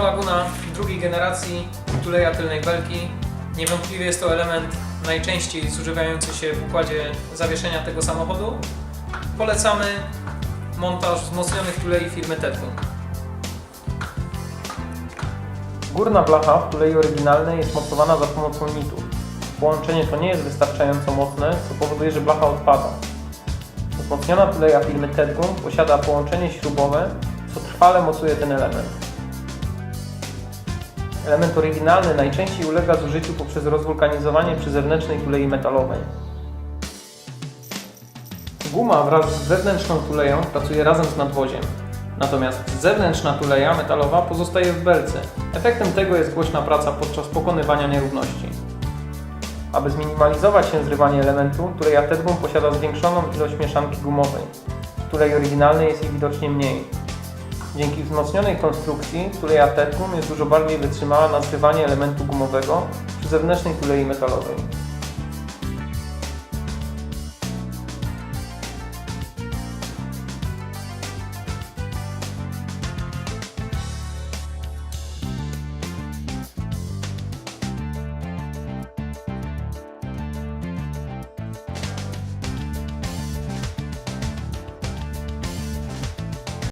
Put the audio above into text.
Renault Laguna drugiej generacji, tuleja tylnej belki. Niewątpliwie jest to element najczęściej zużywający się w układzie zawieszenia tego samochodu. Polecamy montaż wzmocnionych tulei firmy Tetgun. Górna blacha w tulei oryginalnej jest mocowana za pomocą nitów. Połączenie to nie jest wystarczająco mocne, co powoduje, że blacha odpada. Wzmocniona tuleja firmy Tetgun posiada połączenie śrubowe, co trwale mocuje ten element. Element oryginalny najczęściej ulega zużyciu poprzez rozwulkanizowanie przy zewnętrznej tulei metalowej. Guma wraz z wewnętrzną tuleją pracuje razem z nadwoziem, natomiast zewnętrzna tuleja metalowa pozostaje w belce. Efektem tego jest głośna praca podczas pokonywania nierówności. Aby zminimalizować się zrywanie elementu, tuleja Tetgun posiada zwiększoną ilość mieszanki gumowej. W tulei oryginalnej jest jej widocznie mniej. Dzięki wzmocnionej konstrukcji tuleja Tetgun jest dużo bardziej wytrzymała na zrywanie elementu gumowego przy zewnętrznej tulei metalowej.